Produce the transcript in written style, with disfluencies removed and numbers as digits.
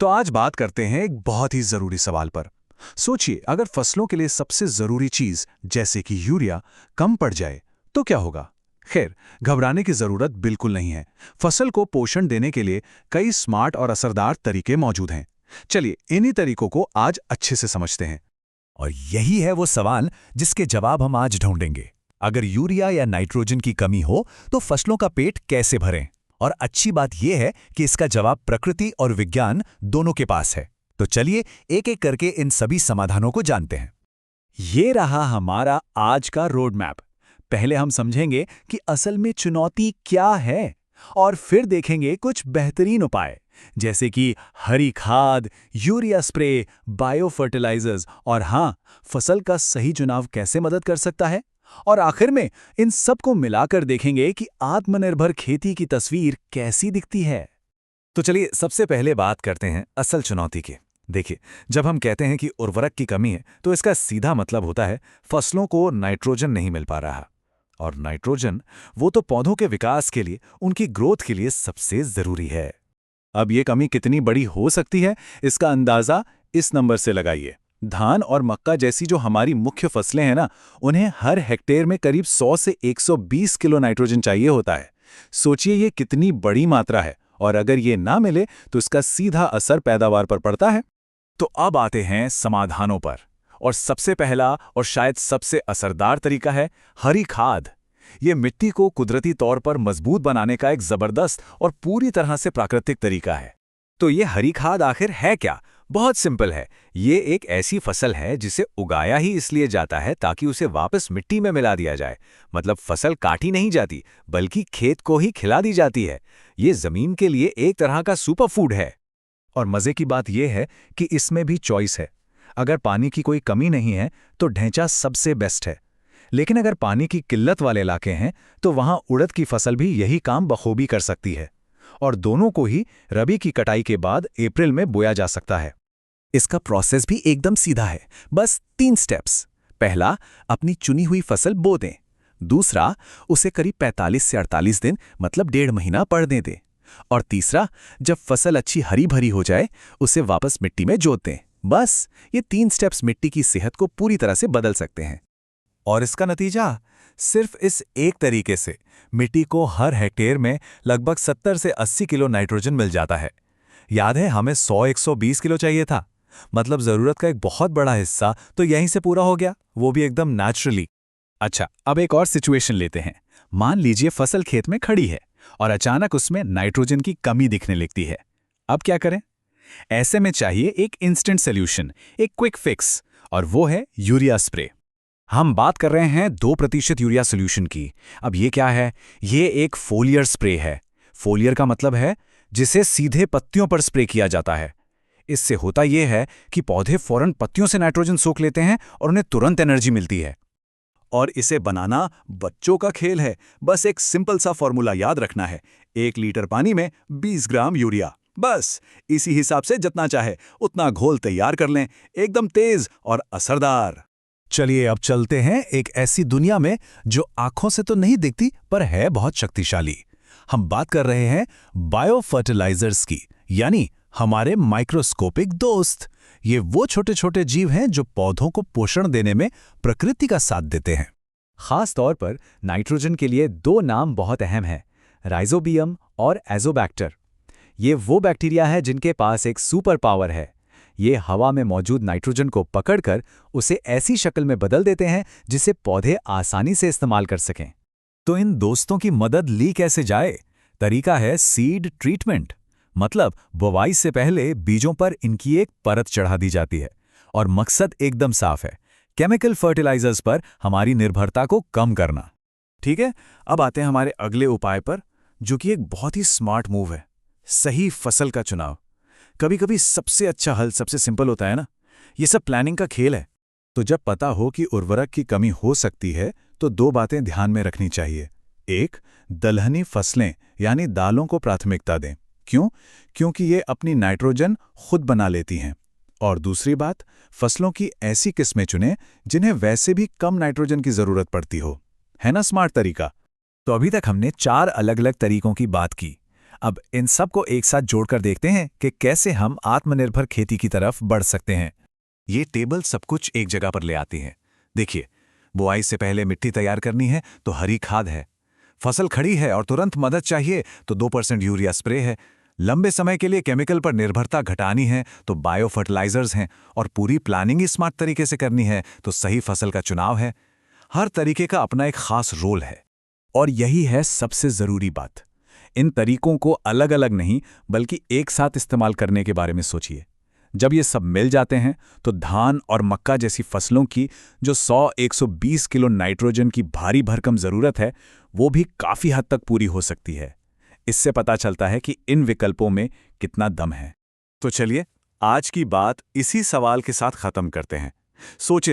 तो आज बात करते हैं एक बहुत ही जरूरी सवाल पर। सोचिए, अगर फसलों के लिए सबसे जरूरी चीज जैसे कि यूरिया कम पड़ जाए तो क्या होगा। खैर, घबराने की जरूरत बिल्कुल नहीं है। फसल को पोषण देने के लिए कई स्मार्ट और असरदार तरीके मौजूद हैं। चलिए इन्हीं तरीकों को आज अच्छे से समझते हैं। और यही है वो सवाल जिसके जवाब हम आज ढूंढेंगे। अगर यूरिया या नाइट्रोजन की कमी हो तो फसलों का पेट कैसे भरें? और अच्छी बात यह है कि इसका जवाब प्रकृति और विज्ञान दोनों के पास है। तो चलिए एक एक करके इन सभी समाधानों को जानते हैं। ये रहा हमारा आज का रोड मैप। पहले हम समझेंगे कि असल में चुनौती क्या है, और फिर देखेंगे कुछ बेहतरीन उपाय, जैसे कि हरी खाद, यूरिया स्प्रे, बायो फर्टिलाइजर्स और हाँ, फसल का सही चुनाव कैसे मदद कर सकता है। और आखिर में इन सब को मिलाकर देखेंगे कि आत्मनिर्भर खेती की तस्वीर कैसी दिखती है। तो चलिए सबसे पहले बात करते हैं असल चुनौती की। देखिए, जब हम कहते हैं कि उर्वरक की कमी है तो इसका सीधा मतलब होता है फसलों को नाइट्रोजन नहीं मिल पा रहा। और नाइट्रोजन वो तो पौधों के विकास के लिए, उनकी ग्रोथ के लिए सबसे जरूरी है। अब ये कमी कितनी बड़ी हो सकती है, इसका अंदाजा इस नंबर से लगाइए। धान और मक्का जैसी जो हमारी मुख्य फसलें हैं ना, उन्हें हर हेक्टेयर में करीब 100 से 120 किलो नाइट्रोजन चाहिए होता है। सोचिए ये कितनी बड़ी मात्रा है, और अगर ये ना मिले तो इसका सीधा असर पैदावार पर पड़ता है। तो अब आते हैं समाधानों पर, और सबसे पहला और शायद सबसे असरदार तरीका है हरी खाद। ये मिट्टी को कुदरती तौर पर मजबूत बनाने का एक जबरदस्त और पूरी तरह से प्राकृतिक तरीका है। तो ये हरी खाद आखिर है क्या? बहुत सिंपल है। ये एक ऐसी फसल है जिसे उगाया ही इसलिए जाता है ताकि उसे वापस मिट्टी में मिला दिया जाए। मतलब फसल काटी नहीं जाती, बल्कि खेत को ही खिला दी जाती है। ये जमीन के लिए एक तरह का सुपर फूड है। और मजे की बात यह है कि इसमें भी चॉइस है। अगर पानी की कोई कमी नहीं है तो ढैंचा सबसे बेस्ट है। लेकिन अगर पानी की किल्लत वाले इलाके हैं तो वहां उड़द की फसल भी यही काम बखूबी कर सकती है। और दोनों को ही रबी की कटाई के बाद अप्रैल में बोया जा सकता है। इसका प्रोसेस भी एकदम सीधा है, बस 3 स्टेप्स। पहला, अपनी चुनी हुई फसल बो दें। दूसरा, उसे करीब 45 से 48 दिन मतलब 1.5 महीना पड़ने दें। और तीसरा, जब फसल अच्छी हरी भरी हो जाए उसे वापस मिट्टी में जोत दें। बस ये 3 स्टेप्स मिट्टी की सेहत को पूरी तरह से बदल सकते हैं। और इसका नतीजा सिर्फ इस एक तरीके से मिट्टी को हर हेक्टेयर में लगभग 70 से 80 किलो नाइट्रोजन मिल जाता है। याद है, हमें 100-120 किलो चाहिए था। मतलब जरूरत का एक बहुत बड़ा हिस्सा तो यहीं से पूरा हो गया, वो भी एकदम नेचुरली। अच्छा, अब एक और सिचुएशन लेते हैं। मान लीजिए फसल खेत में खड़ी है और अचानक उसमें नाइट्रोजन की कमी दिखने लगती है। अब क्या करें? ऐसे में चाहिए एक इंस्टेंट सॉल्यूशन, एक क्विक फिक्स, और वो है यूरिया स्प्रे। हम बात कर रहे हैं 2% यूरिया सॉल्यूशन की। अब ये क्या है? ये एक फोलियर स्प्रे है। फोलियर का मतलब है जिसे सीधे पत्तियों पर स्प्रे किया जाता है। इससे होता यह है कि पौधे फौरन पत्तियों से नाइट्रोजन सोख लेते हैं और उन्हें तुरंत एनर्जी मिलती है। और इसे बनाना बच्चों का खेल है। बस एक सिंपल सा फॉर्मूला याद रखना है। 1 लीटर पानी में 20 ग्राम यूरिया। बस इसी हिसाब से जितना चाहे उतना घोल तैयार कर लें, एकदम तेज और असरदार। चलिए अब चलते हैं एक ऐसी दुनिया में जो आंखों से तो नहीं दिखती पर है बहुत शक्तिशाली। हम बात कर रहे हैं बायो फर्टिलाइजर्स की, यानी हमारे माइक्रोस्कोपिक दोस्त। ये वो छोटे छोटे जीव हैं जो पौधों को पोषण देने में प्रकृति का साथ देते हैं। खास तौर पर नाइट्रोजन के लिए 2 नाम बहुत अहम हैं, राइजोबियम और एजोबैक्टर। ये वो बैक्टीरिया है जिनके पास एक सुपर पावर है। ये हवा में मौजूद नाइट्रोजन को पकड़कर उसे ऐसी शक्ल में बदल देते हैं जिसे पौधे आसानी से इस्तेमाल कर सकें। तो इन दोस्तों की मदद ली कैसे जाए? तरीका है सीड ट्रीटमेंट। मतलब बुवाई से पहले बीजों पर इनकी एक परत चढ़ा दी जाती है। और मकसद एकदम साफ है, केमिकल फर्टिलाइजर्स पर हमारी निर्भरता को कम करना। ठीक है, अब आते हैं हमारे अगले उपाय पर, जो कि एक बहुत ही स्मार्ट मूव है, सही फसल का चुनाव। कभी कभी सबसे अच्छा हल सबसे सिंपल होता है ना। ये सब प्लानिंग का खेल है। तो जब पता हो कि उर्वरक की कमी हो सकती है तो 2 बातें ध्यान में रखनी चाहिए। एक, दलहनी फसलें यानी दालों को प्राथमिकता दें। क्यों? क्योंकि ये अपनी नाइट्रोजन खुद बना लेती हैं। और दूसरी बात, फसलों की ऐसी किस्में चुनें जिन्हें वैसे भी कम नाइट्रोजन की जरूरत पड़ती हो। है ना स्मार्ट तरीका? तो अभी तक हमने 4 अलग अलग तरीकों की बात की। अब इन सब को एक साथ जोड़कर देखते हैं कि कैसे हम आत्मनिर्भर खेती की तरफ बढ़ सकते हैं। ये टेबल सब कुछ एक जगह पर ले आती है। देखिए, बुआई से पहले मिट्टी तैयार करनी है तो हरी खाद है। फसल खड़ी है और तुरंत मदद चाहिए तो 2% यूरिया स्प्रे है। लंबे समय के लिए केमिकल पर निर्भरता घटानी है तो बायो फर्टिलाइजर्स हैं। और पूरी प्लानिंग ही स्मार्ट तरीके से करनी है तो सही फसल का चुनाव है। हर तरीके का अपना एक खास रोल है। और यही है सबसे ज़रूरी बात, इन तरीकों को अलग अलग नहीं बल्कि एक साथ इस्तेमाल करने के बारे में सोचिए। जब ये सब मिल जाते हैं तो धान और मक्का जैसी फसलों की जो 100-120 किलो नाइट्रोजन की भारी भरकम ज़रूरत है, वो भी काफ़ी हद तक पूरी हो सकती है। इससे पता चलता है कि इन विकल्पों में कितना दम है। तो चलिए, आज की बात इसी सवाल के साथ खत्म करते हैं। सोचिए